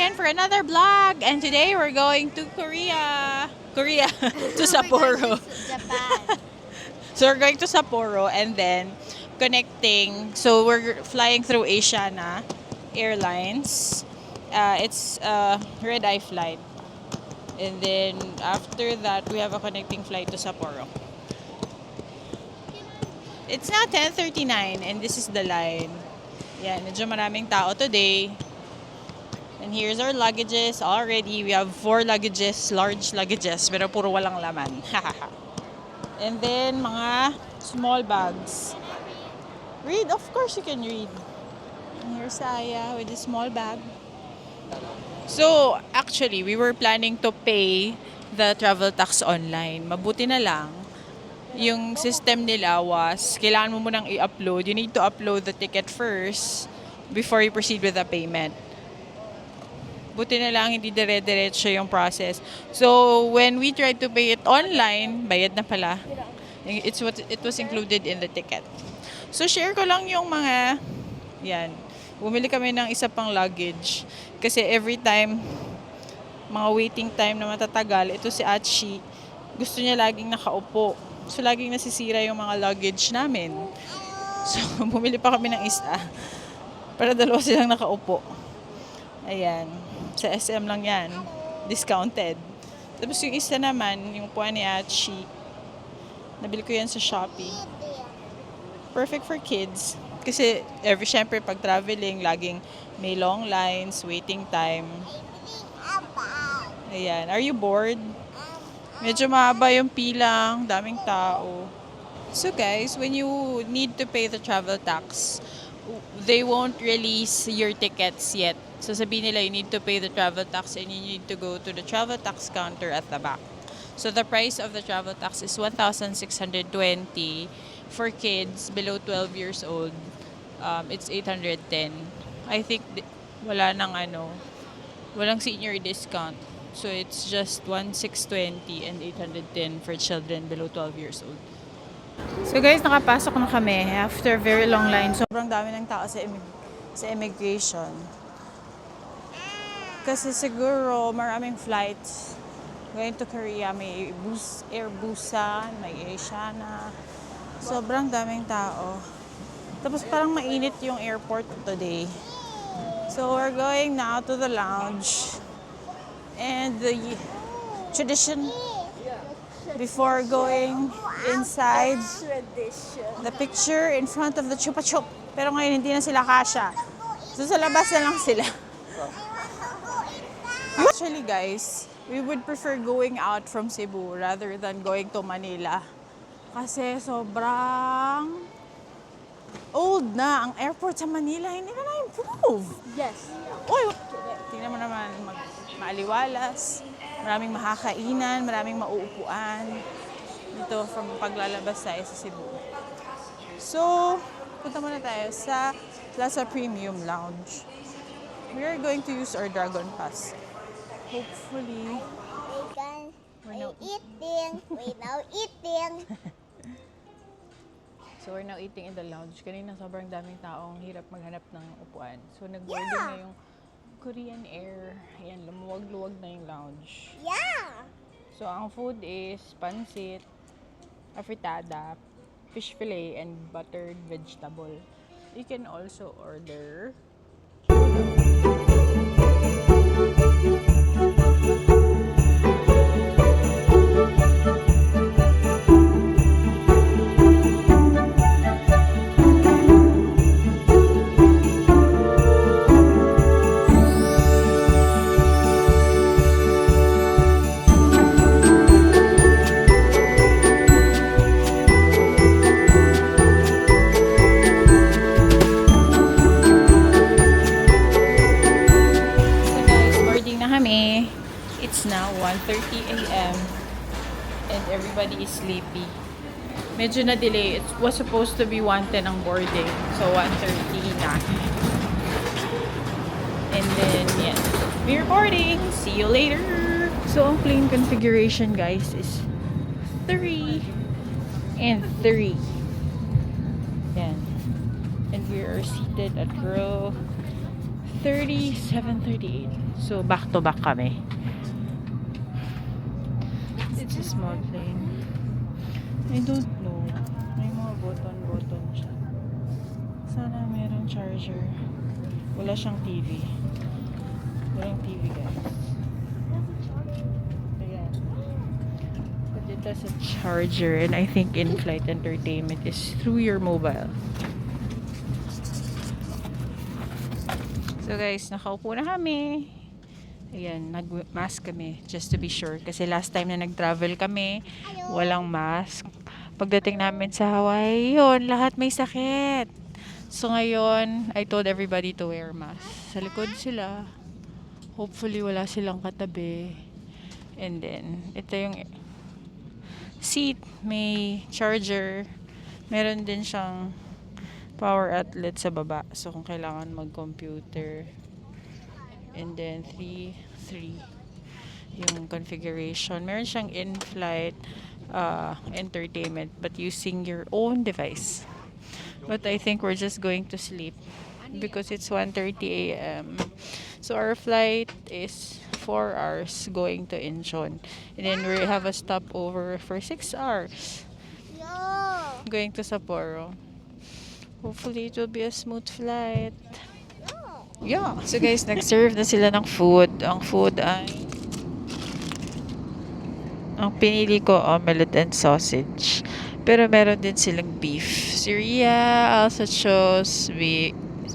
again for another vlog, and today we're going to Korea. To Sapporo. Japan. So we're going to Sapporo and then connecting. So we're flying through Asiana Airlines. It's a red-eye flight. And then after that, we have a connecting flight to Sapporo. It's now 10:39 and this is the line. Yan, medyo maraming tao today. And here's our luggages already. We have 4 luggages, large luggages, pero puro walang laman. And then, mga small bags. Read, of course you can read. And here's Saya with a small bag. So, actually, we were planning to pay the travel tax online. Mabuti na lang, yung system nila was, kailangan mo munang i-upload. You need to upload the ticket first before you proceed with the payment. Buti na lang hindi dire-diretso yung process. So, when we tried to pay it online, bayad na pala. It was included in the ticket. So, share ko lang yung mga, yan. Bumili kami ng isa pang luggage. Kasi every time, mga waiting time na matatagal, ito si Achi, gusto niya laging nakaupo. So, laging nasisira yung mga luggage namin. So, bumili pa kami ng isa. Para dalawa silang nakaupo. Ayan. Sa SM lang yan. Discounted. Tapos yung isa naman, yung puwan ni Achi, nabili ko yan sa Shopee. Perfect for kids. Kasi, syempre, pag traveling, laging may long lines, waiting time. Ayan. Are you bored? Medyo mahaba yung pilang, daming tao. So guys, when you need to pay the travel tax, they won't release your tickets yet. So sabihin nila, you need to pay the travel tax and you need to go to the travel tax counter at the back. So the price of the travel tax is 1,620. For kids below 12 years old, it's 810. I think walang senior discount. So it's just 1,620 and 810 for children below 12 years old. So guys, nakapasok na kami after a very long line. Sobrang dami ng tao sa immigration. Kasi siguro maraming flights going to Korea. May Air Busan, may Asiana. Sobrang daming tao. Tapos parang mainit yung airport today. So we're going now to the lounge. And the tradition before going inside, the picture in front of the Chupa Chup. Pero ngayon hindi na sila kasya. So sa labas na lang sila. Actually guys, we would prefer going out from Cebu rather than going to Manila. Kasi sobrang old na ang airport sa Manila. Hindi na na-improve. Yes. Uy, tingnan mo naman, maaliwalas. Maraming makakainan, maraming mauupuan dito from paglalabas tayo sa Cebu. So, punta muna tayo sa Plaza Premium Lounge. We are going to use our Dragon Pass. Hopefully, We're now eating. So, we're now eating in the lounge. Kanina sobrang daming taong hirap maghanap ng upuan. So, nag-boarding na yung Korean Air. Ayan, lumuwag-luwag na yung lounge. Yeah. So, ang food is pansit, afritada, fish fillet, and buttered vegetable. You can also order kami. It's now 1:30 a.m. and everybody is sleepy. Medyo na-delay. It was supposed to be 1:10 ang boarding. So, 1:30 na. And then, yes. We're boarding. See you later. So, ang plane configuration, guys, is 3 and 3. Yan. And we are seated at row 7:30, 7:38. So, back to back kami. It's a small plane. I don't know. May mga button siya. Sana meron charger. Wala siyang TV. Walang TV, guys. Ayan. But it has a charger, and I think in-flight entertainment is through your mobile. So guys, nakaupo na kami. Ayan, nag-mask kami just to be sure. Kasi last time na nag-travel kami, walang mask. Pagdating namin sa Hawaii, yun, lahat may sakit. So ngayon, I told everybody to wear mask. Sa likod sila. Hopefully wala silang katabi. And then, ito yung seat. May charger. Meron din siyang power outlet sa baba. So kung kailangan mag-computer. And then 3 yung configuration. Meron siyang in-flight entertainment but using your own device. But I think we're just going to sleep because it's 1:30 a.m. So our flight is 4 hours going to Incheon. And then we have a stopover for 6 hours Yo. going to Sapporo. Hopefully it will be a smooth flight. Yeah. So guys, nag-serve na sila ng food. Ang food ay ang pinili ko omelette and sausage. Pero meron din silang beef. Si Rhea also chose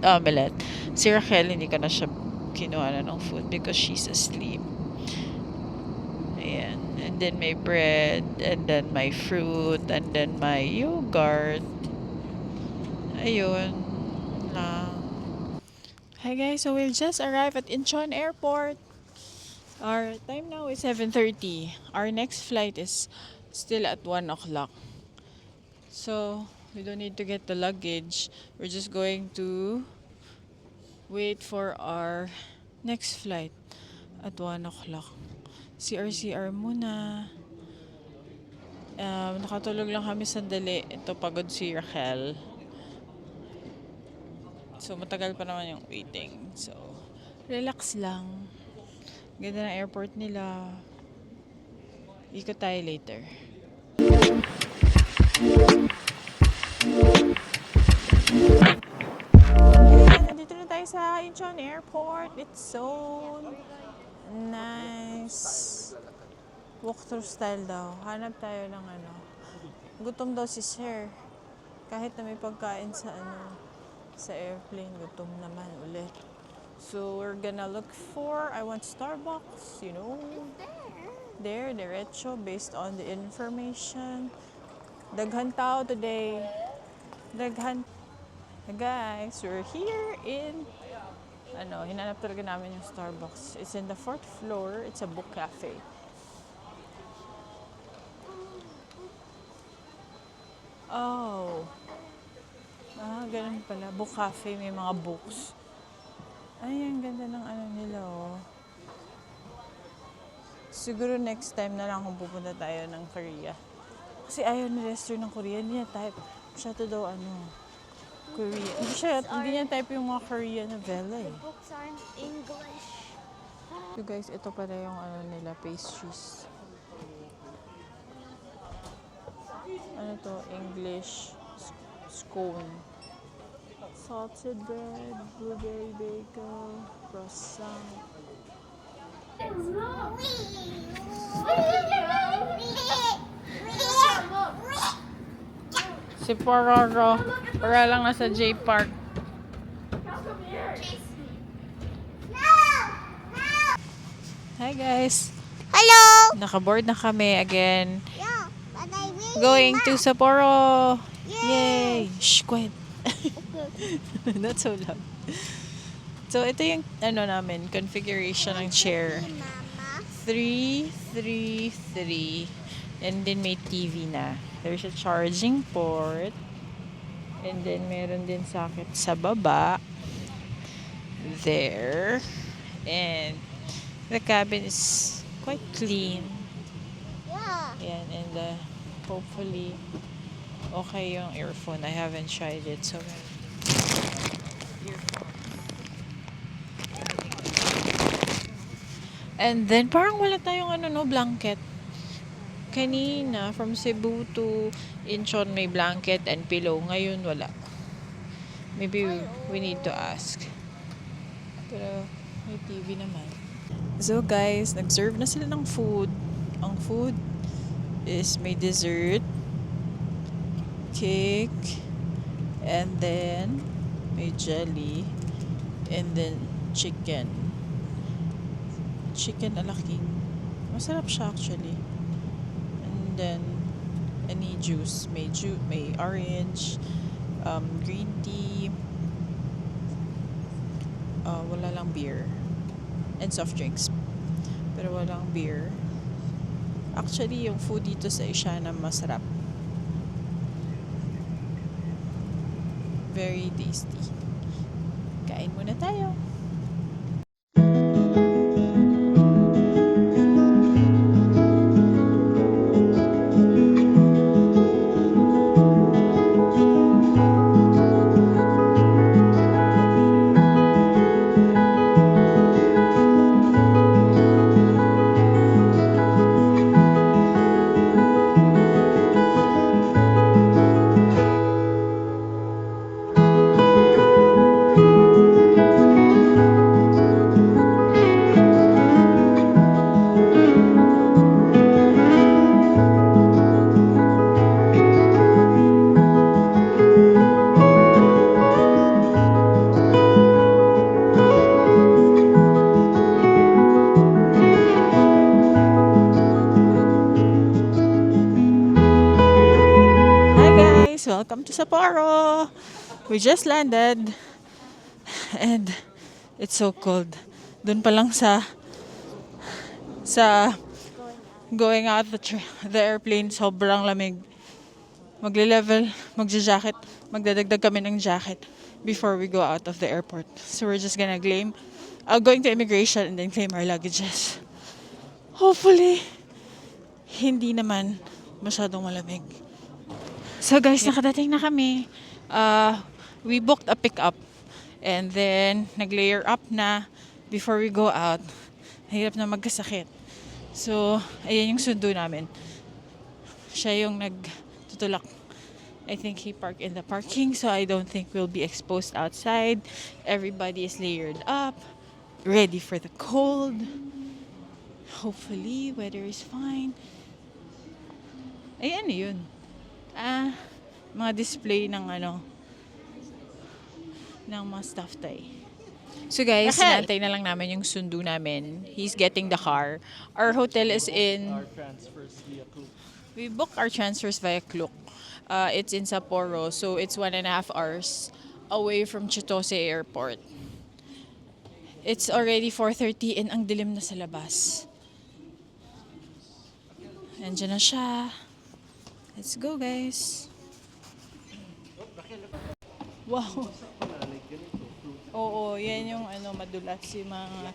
omelette. Si Raquel, hindi ko na siya kinuha na ng food because she's asleep. Ayan. And then my bread, and then my fruit, and then my yogurt. Ayun. Hi guys, so we've just arrived at Incheon Airport. Our time now is 7:30. Our next flight is still at 1 o'clock. So, we don't need to get the luggage. We're just going to wait for our next flight at 1 o'clock. CR muna. Nakatulog lang kami sandali. Ito, pagod si Raquel. So, matagal pa naman yung waiting. So, relax lang. Ganda ng airport nila. Ikot tayo later. Ayan, nandito na tayo sa Incheon Airport. It's so nice. Walk-through style daw. Hanap tayo ng ano. Gutom daw si Sir. Kahit na may pagkain sa sa airplane, gutom naman ulit. So we're gonna look for, I want Starbucks, you know. There, derecho, based on the information. Daghan tao today. Daghan. Guys, we're here in, hinanap talaga namin yung Starbucks. It's in the 4th floor. It's a book cafe. Oh. Ganun pala. Book cafe, may mga books. Ay, ang ganda ng nila, oh. Siguro next time na lang kung pupunta tayo ng Korea. Kasi ayaw ni Lester ng Korean. Hindi niya type. Siya to daw, Korea. Hindi niya type yung mga Korean novela, eh. The books aren't English. So guys, ito pala yung nila, pastries. Ano to? English scone. Salted bread, blueberry bagel, croissant. Si Pororo, para lang nasa J Park. Hi guys! Hello! Nakaboard na kami again. Yeah, but I really Going to Sapporo! Yay! Yay! Shh, quiet! Not so loud. So, ito yung namin, configuration ng chair. Mama. 3 and then may TV na. There's a charging port. And then meron din socket sa baba. There. And the cabin is quite clean. Yeah. Yan, and hopefully okay yung earphone. I haven't tried it, so earphone. And then, parang wala tayong blanket. Kanina, from Cebu to Incheon, may blanket and pillow. Ngayon, wala. Maybe we need to ask. Pero, may TV naman. So, guys, nag-serve na sila ng food. Ang food is may dessert, cake, and then may jelly, and then chicken. Chicken alaking. Masarap siya actually. And then any juice. May orange, green tea, wala lang beer. And soft drinks. Pero walang beer. Actually, yung food dito sa Asiana masarap. Very tasty. Kain muna tayo. Welcome to Sapporo. We just landed and it's so cold. Doon pa lang sa going out the airplane, sobrang lamig. Magle-level, magja-jacket, magdadagdag kami ng jacket before we go out of the airport. So we're just gonna going to immigration and then claim our luggages. Hopefully, hindi naman masyadong malamig. So guys, nakadating na kami. We booked a pickup and then nag-layer up na before we go out. Hirap na magkasakit. So, ayan yung sundo namin. Siya yung nagtutulak. I think he parked in the parking, so I don't think we'll be exposed outside. Everybody is layered up, ready for the cold. Hopefully, weather is fine. Ayan yun. Mga display ng ng mga stuff tayo. So guys, nantay na lang namin yung sundo namin. He's getting the car. Our hotel is in... We booked our transfers via Klook. It's in Sapporo, so it's 1.5 hours away from Chitose Airport. It's already 4:30 and ang dilim na sa labas. Nandiyan na siya. Let's go, guys. Wow. Oo, yan yung madulas yung mga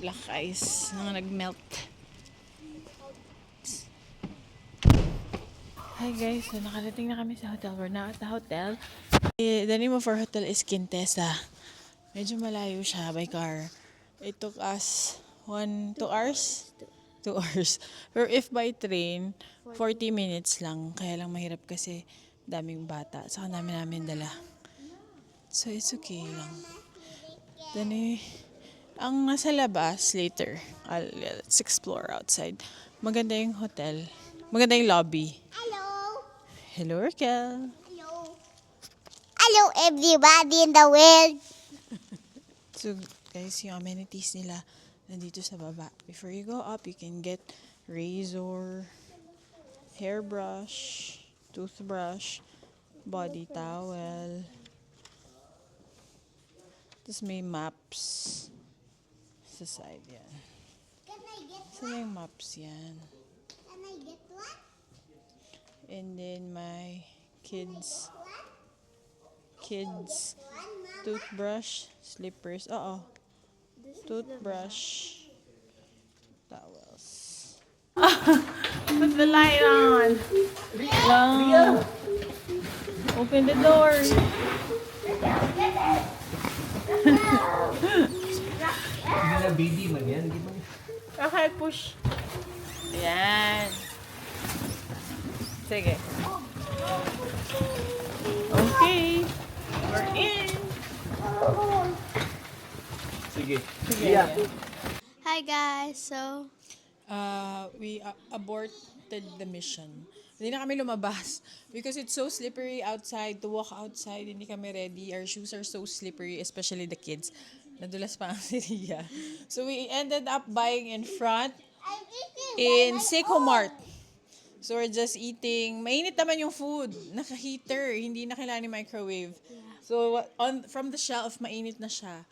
black ice na nag-melt. Hi guys, so nakarating na kami sa hotel. We're now at the hotel. The name of our hotel is Quintessa. Medyo malayo siya by car. It took us 2 hours? 2 hours. Pero if by train, 40 minutes lang. Kaya lang mahirap kasi daming bata. Saka namin dala. So it's okay lang. Then ang nasa labas later, let's explore outside. Maganda yung hotel. Maganda yung lobby. Hello. Hello, Raquel. Hello. Hello, everybody in the world. So, guys, yung amenities nila nandito sa baba. Before you go up, you can get razor, hairbrush, toothbrush, body towel. Tapos may maps sa side yan. Can I get Saan yung maps yan? Can I get one? And then my kids One, toothbrush, slippers. Oo. Toothbrush, towels. Put the light on. Wow. Open the door. Hindi na baby man yan. Di ba? Okay, push. Ayan. Sige. Okay. We're in. Sige. Sige. Hi guys, so We aborted the mission. Hindi na kami lumabas because it's so slippery outside. To walk outside, hindi kami ready. Our shoes are so slippery, especially the kids. Nadulas pa ang si Ria. So we ended up buying in front in Seiko Mart. So we're just eating. Mainit naman yung food. Naka-heater. Hindi na kailangan ni microwave. So from the shelf, mainit na siya.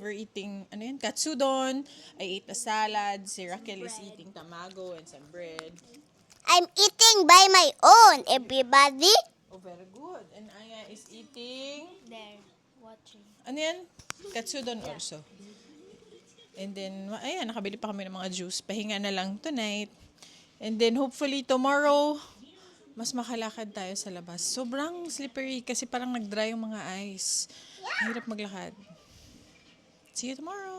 We're eating, katsudon. I ate a salad. Si Raquel is eating tamago and some bread. I'm eating by my own, everybody. Oh, very good. And Aya is eating, There, watching. ano yan? Katsudon also. And then, ayan, nakabili pa kami ng mga juice. Pahinga na lang tonight. And then, hopefully, tomorrow, mas makalakad tayo sa labas. Sobrang slippery kasi parang nag-dry yung mga ice. Hirap maglakad. See you tomorrow.